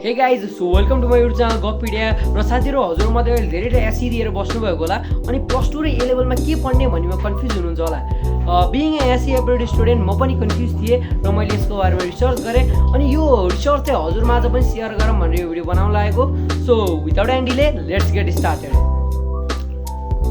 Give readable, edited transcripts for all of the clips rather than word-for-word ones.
हे guys so welcome to my YouTube channel Gafpedia र साथीहरू हजुरमध्ये अहिले धेरै एससी दिएर बस्नुभएको होला अनि प्लस टू र ए लेभलमा के पढ्ने भन्नेमा कन्फ्युज हुनुहुन्छ होला। बिइङ ए एससी एप्रोड स्टुडेन्ट म पनि कन्फ्युज थिएँ र मैले यसको बारेमा रिसर्च गरेँ अनि यो रिसर्च चाहिँ हजुरमाझ पनि सेयर गरौँ भनेर यो भिडियो बनाउन लागेको। So without any delay let's get started.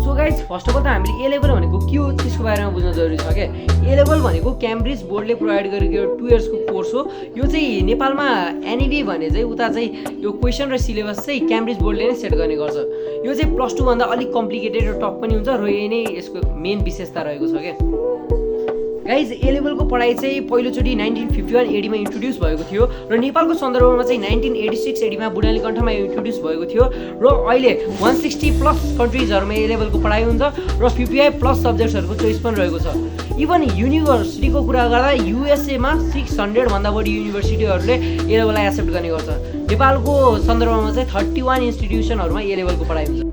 So guys first of all त हामीले ए लेभल भनेको के हो त्यसको बारेमा बुझ्न जरुरी छ क्या। ए लेभल भनेको क्याम्ब्रिज बोर्डले प्रोभाइड गरेको 2 इयर्सको कोर्स हो। यो चाहिँ नेपालमा एनइबी भने चाहिँ उता चाहिँ यो क्वेसन र सिलेबस चाहिँ क्याम्ब्रिज बोर्डले नै सेट गर्ने गर्छ। यो चाहिँ प्लस टू भन्दा अलिक कम्प्लिकेटेड र टफ पनि हुन्छ र यही नै यसको मेन विशेषता रहेको छ क्या। गाइज ए लेभलको पढाइ चाहिँ पहिलोचोटि 1951 एडीमा इन्ट्रोड्युस भएको थियो र नेपालको सन्दर्भमा चाहिँ 1986 एडीमा बुढाली कण्ठमा इन्ट्रोड्युस भएको थियो र अहिले 160 प्लस कन्ट्रिजहरूमा ए लेभलको पढाइ हुन्छ र 55 प्लस सब्जेक्ट्सहरूको चोइस पनि रहेको छ। इभन युनिभर्सिटीको कुरा गर्दा युएसएमा 600 भन्दा बढी युनिभर्सिटीहरूले ए लेभललाई एक्सेप्ट गर्ने गर्छ। नेपालको सन्दर्भमा चाहिँ 31 इन्स्टिट्युसनहरूमा ए लेभलको पढाइ हुन्छ।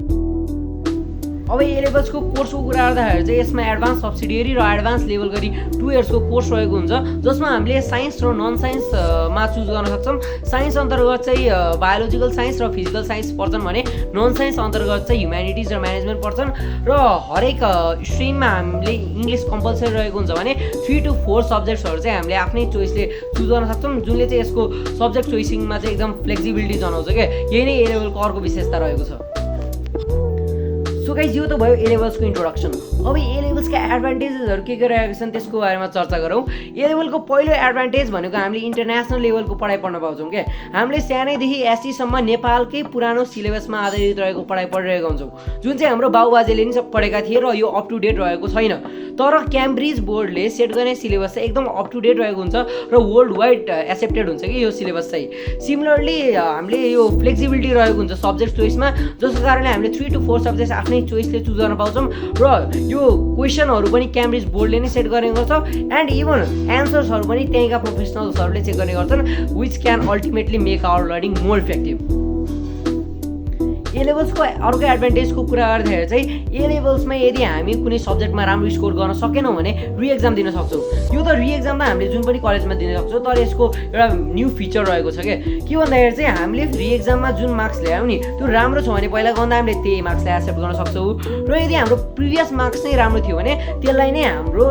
अब ए लेभल्सको कोर्सको कुरा गर्दाखेरि चाहिँ यसमा एडभान्स सब्सिडियरी र एडभान्स लेभल गरी 2 इयर्सको कोर्स रहेको हुन्छ जसमा हामीले साइन्स र नन साइन्समा चुज गर्न सक्छौँ। साइन्स अन्तर्गत चाहिँ बायोलोजिकल साइन्स र फिजिकल साइन्स पर्छन् भने नन साइन्स अन्तर्गत चाहिँ ह्युम्यानिटिज र म्यानेजमेन्ट पर्छन् र हरेक स्ट्रिममा हामीले इङ्ग्लिस कम्पलसरी रहेको हुन्छ भने 3 to 4 सब्जेक्ट्सहरू चाहिँ हामीले आफ्नै चोइसले चुज गर्न सक्छौँ जुनले चाहिँ यसको सब्जेक्ट चोइसिङमा चाहिँ एकदम फ्लेक्सिबिलिटी जनाउँछ क्या। यही नै ए लेभलको अर्को विशेषता रहेको छ। सो गाइज यो त भयो ए लेभल्सको इन्ट्रोडक्सन। अब ए लेभल्सका एडभान्टेजेसहरू के रहेका छन् त्यसको बारेमा चर्चा गरौँ। ए लेभलको पहिलो एडभान्टेज भनेको हामीले इन्टरनेसनल लेभलको पढाइ पढ्न पाउँछौँ क्या। हामीले सानैदेखि एससीसम्म नेपालकै पुरानो सिलेबसमा आधारित रहेको पढाइ पढिरहेका हुन्छौँ जुन चाहिँ हाम्रो बाबुबाजेले नि सब पढेका थिए र यो अप टु डेट रहेको छैन। तर क्याम्ब्रिज बोर्डले सेट गर्ने सिलेबस चाहिँ एकदम अप टु डेट रहेको हुन्छ र वर्ल्ड वाइड एक्सेप्टेड हुन्छ कि यो सिलेबस चाहिँ। सिमिलरली हामीले यो फ्लेक्सिबिलिटी रहेको हुन्छ सब्जेक्ट चोइसमा जसको कारणले हामीले 3 to 4 सब्जेक्ट्स आफ्नै चोइसले चुज गर्न पाउँछौँ र यो क्वेसनहरू पनि क्याम्ब्रिज बोर्डले नै सेट गर्ने गर्छ एन्ड इभन एन्सर्सहरू पनि त्यहीँका प्रोफेसनल्सहरूले चेक गर्ने गर्छन् which can ultimately make our learning more effective. A लेभल्सको अर्को एडभान्टेजको कुरा गर्दाखेरि चाहिँ ए लेभल्समा यदि हामी कुनै सब्जेक्टमा राम्रो स्कोर गर्न सकेनौँ भने रिएक्जाम दिन सक्छौँ। यो त रिएक्जाम त हामीले जुन पनि कलेजमा दिन सक्छौँ तर यसको एउटा न्यू फिचर रहेको छ क्या। के भन्दाखेरि चाहिँ हामीले रिएक्जाममा जुन मार्क्स ल्यायौँ नि त्यो राम्रो छ भने पहिला गर्दा हामीले त्यही मार्क्सलाई एक्सेप्ट गर्न सक्छौँ र यदि हाम्रो प्रिभियस मार्क्स नै राम्रो थियो भने त्यसलाई नै हाम्रो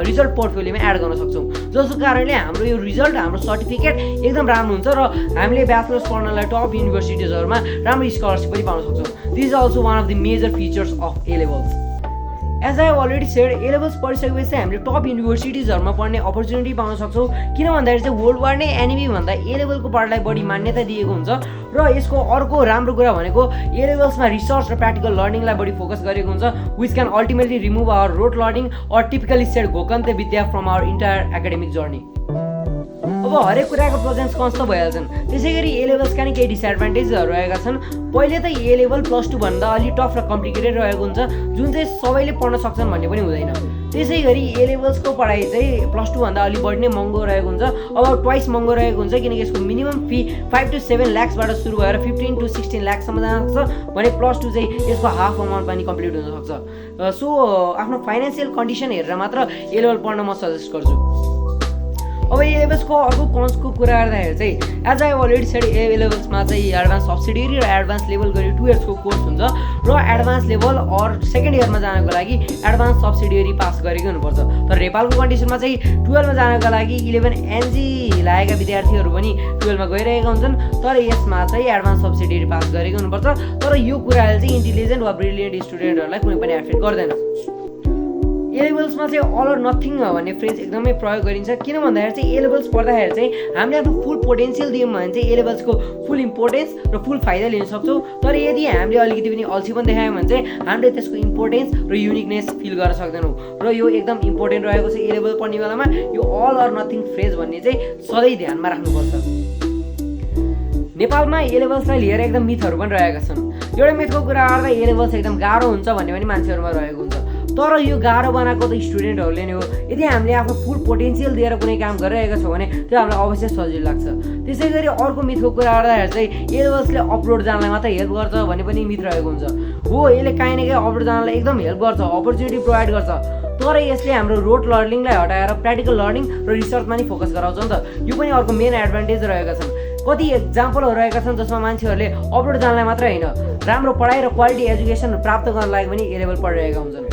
रिजल्ट पोर्टफोलियोमा एड गर्न सक्छौँ जसको कारणले हाम्रो यो रिजल्ट हाम्रो सर्टिफिकेट एकदम राम्रो हुन्छ र हामीले ब्याचलर्स पढ्नलाई टप युनिभर्सिटिजहरूमा राम्रो स्कलरसिप पनि पाउन सक्छौँ। This is also one of the major features of A levels. As I already said A levels पढिसकेपछि चाहिँ हामीले टप युनिभर्सिटिजहरूमा पढ्ने अपर्च्युनिटी पाउन सक्छौँ किन भन्दाखेरि चाहिँ वर्ल्ड वाइड नै एनइबी भन्दा ए लेभलको पढाइलाई बढी मान्यता दिएको हुन्छ र यसको अर्को राम्रो कुरा भनेको ए लेभल्समा रिसर्च र प्र्याक्टिकल लर्निङलाई बढी फोकस गरेको हुन्छ which can ultimately remove our rote learning or typically said घोकन्ते विद्या from our entire academic journey. अब हरेक कुराको प्रोजेन्स कन्स त भइहाल्छन् त्यसै गरी ए लेभल्सका नि केही डिसएडभान्टेजहरू रहेका छन्। पहिले त ए लेभल प्लस टू भन्दा अलि टफ र कम्प्लिकेटेड रहेको हुन्छ जुन चाहिँ सबैले पढ्न सक्छन् भन्ने पनि हुँदैन। त्यसै गरी ए लेभल्सको पढाइ चाहिँ प्लस टू भन्दा अलि बढी नै महँगो रहेको हुन्छ अब ट्वाइस महँगो रहेको हुन्छ किनकि यसको मिनिमम फी 5 to 7 लाख्सबाट सुरु भएर 15 to 16 लाखसम्म जान सक्छ भने प्लस टू चाहिँ यसको हाफ अमाउन्ट पनि कम्प्लिट हुन सक्छ। सो आफ्नो फाइनेन्सियल कन्डिसन हेरेर मात्र ए लेभल पढ्न म सजेस्ट गर्छु। अब ए लेभल्सको अर्को कन्सको कुरा गर्दाखेरि चाहिँ एज आई अलरेडी सेड ए लेभल्समा चाहिँ एडभान्स सब्सिडियरी र एडभान्स लेभल गरी 2 इयर्सको कोर्स हुन्छ र एडभान्स लेभल अर सेकेन्ड इयरमा जानको लागि एडभान्स सब्सिडियरी पास गरेकै हुनुपर्छ। तर नेपालको कन्डिसनमा चाहिँ 12मा जानको लागि 11 एनजी लागेका विद्यार्थीहरू पनि 12मा गइरहेका हुन्छन् तर यसमा चाहिँ एडभान्स सब्सिडियरी पास गरेकै हुनुपर्छ। तर यो कुराले चाहिँ इन्टेलिजेन्ट वा ब्रिलियन्ट स्टुडेन्टहरूलाई कुनै पनि एफेक्ट गर्दैन। ए लेभल्समा चाहिँ अल अर नथिङ भन्ने फ्रेज एकदमै प्रयोग गरिन्छ किन भन्दाखेरि चाहिँ ए लेभल्स पढ्दाखेरि चाहिँ हामीले आफ्नो फुल पोटेन्सियल दियौँ भने चाहिँ ए लेभल्सको फुल इम्पोर्टेन्स र फुल फाइदा लिन सक्छौँ। तर यदि हामीले अलिकति पनि अल्छी पनि देखायौँ भने चाहिँ हामीले त्यसको इम्पोर्टेन्स र युनिकनेस फिल गर्न सक्दैनौँ र यो एकदम इम्पोर्टेन्ट रहेको छ ए लेभल पढ्ने बेलामा यो अल अर नथिङ फ्रेज भन्ने चाहिँ सधैँ ध्यानमा राख्नुपर्छ। नेपालमा ए लेभल्सलाई लिएर एकदम मिथहरू पनि रहेका छन्। एउटा मिथको कुरा गर्दा ए लेभल्स एकदम गाह्रो हुन्छ भन्ने पनि मान्छेहरूमा रहेको हुन्छ तर यो गाह्रो बनाएको त स्टुडेन्टहरूले नै हो। यदि हामीले आफ्नो फुल पोटेन्सियल दिएर कुनै काम गरिरहेका छौँ भने त्यो हामीलाई अवश्य सजिलो लाग्छ। त्यसै गरी अर्को मिथको कुरा गर्दाखेरि चाहिँ ए लेभल्सले अपलोड जानलाई मात्र हेल्प गर्छ भन्ने पनि मिथ रहेको हुन्छ। हो यसले काहीँ न काहीँ अपलोड जानलाई एकदम हेल्प गर्छ अपर्च्युनिटी प्रोभाइड गर्छ तर यसले हाम्रो रोड लर्निङलाई हटाएर प्र्याक्टिकल लर्निङ र रिसर्चमा नि फोकस गराउँछ नि त। यो पनि अर्को मेन एडभान्टेज रहेका छन्। कति एक्जाम्पलहरू रहेका छन् जसमा मान्छेहरूले अपलोड जानलाई मात्रै होइन राम्रो पढाइ र क्वालिटी एजुकेसन प्राप्त गर्न लागि पनि ए लेभल पढिरहेका हुन्छन्।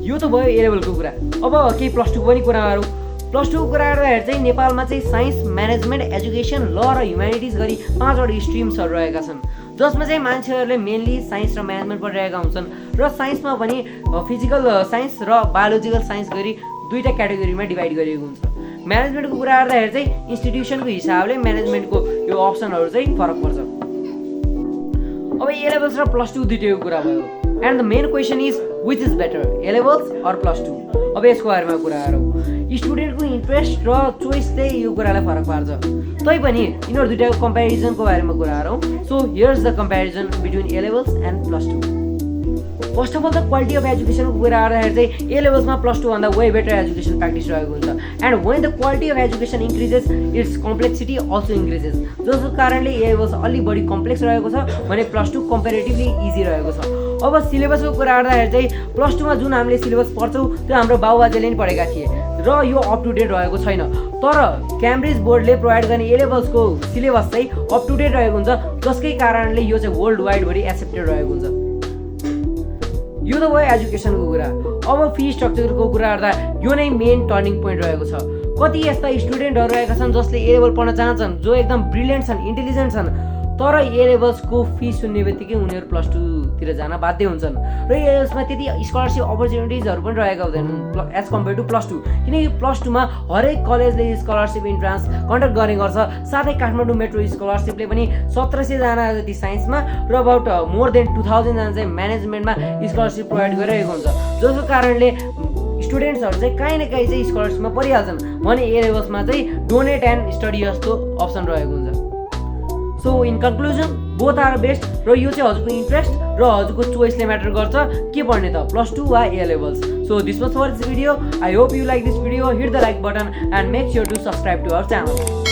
यो त भयो ए लेभलको कुरा। अब केही प्लस टूको पनि कुराहरू। प्लस टूको कुरा गर्दाखेरि चाहिँ नेपालमा चाहिँ साइन्स, म्यानेजमेन्ट, एजुकेसन, ल र ह्युम्यानिटिज गरी 5वटा स्ट्रिम्सहरू रहेका छन् जसमा चाहिँ मान्छेहरूले मेनली साइन्स र म्यानेजमेन्ट पढिरहेका हुन्छन् र साइन्समा पनि फिजिकल साइन्स र बायोलोजिकल साइन्स गरी 2टा क्याटेगोरीमा डिभाइड गरिएको हुन्छ। म्यानेजमेन्टको कुरा गर्दाखेरि चाहिँ इन्स्टिट्युसनको हिसाबले म्यानेजमेन्टको यो अप्सनहरू चाहिँ फरक पर्छ। अब ए लेभल्स र प्लस टू दुइटैको कुरा भयो and the main question is which is better, A levels or plus two. अब यसको बारेमा कुरा गरौँ। स्टुडेन्टको इन्ट्रेस्ट र चोइसले यो कुरालाई फरक पार्छ। तैपनि यिनीहरू दुइटाको कम्पेरिजनको बारेमा कुरा गरौँ। So here's the comparison between A levels and plus two. First of all the quality of एजुकेसनको कुरा गर्दाखेरि चाहिँ ए लेभल्समा प्लस टू भन्दा वे बेटर एजुकेसन प्र्याक्टिस रहेको हुन्छ and when the quality of education increases its complexity also increases. जसको कारणले ए लेभल्स अलि बढी कम्प्लेक्स रहेको छ भने प्लस टू कम्पेरिटिभली इजी रहेको छ। अब सिलेबसको कुरा गर्दाखेरि चाहिँ प्लस टूमा जुन हामीले सिलेबस पढ्छौँ त्यो हाम्रो बाबुबाजेले नि पढेका थिए र यो अप टु डेट रहेको छैन। तर क्याम्ब्रिज बोर्डले प्रोभाइड गर्ने ए लेभल्सको सिलेबस चाहिँ अप टु डेट रहेको हुन्छ जसकै कारणले यो चाहिँ वर्ल्ड वाइडभरि एक्सेप्टेड रहेको हुन्छ। यो त भयो एजुकेसनको कुरा। अब फी स्ट्रक्चरको कुरा गर्दा यो नै मेन टर्निङ पोइन्ट रहेको छ। कति यस्ता स्टुडेन्टहरू रहेका छन् जसले ए लेभल पढ्न चाहन्छन्, जो एकदम ब्रिलियन्ट छन्, इन्टेलिजेन्ट छन्, तर ए लेभल्सको फी सुन्ने बित्तिकै उनीहरू प्लस टूतिर जान बाध्य हुन्छन् र ए लेभल्समा त्यति स्कलरसिप अपर्च्युनिटिजहरू पनि रहेका हुँदैनन् as compare to plus two. किनकि प्लस टूमा हरेक कलेजले स्कलरसिप इन्ट्रान्स कन्डक्ट गर्ने गर्छ। साथै काठमाडौँ मेट्रो स्कलरसिपले पनि 1700जना जति साइन्समा र अबाउट मोर देन 2000 जना चाहिँ म्यानेजमेन्टमा स्कलरसिप प्रोभाइड गरिरहेको हुन्छ। जसको कारणले स्टुडेन्ट्सहरू चाहिँ काहीँ न काहीँ चाहिँ स्कलरसिपमा परिहाल्छन् भने ए लेभल्समा चाहिँ डोनेट एन्ड स्टडी जस्तो अप्सन रहेको हुन्छ। So in conclusion both are best र यो चाहिँ हजुरको इन्ट्रेस्ट र हजुरको चोइसले म्याटर गर्छ के पढ्ने त प्लस टू वा A levels. So this was for this video. I hope you like this video. Hit the like button and make sure to subscribe to our channel.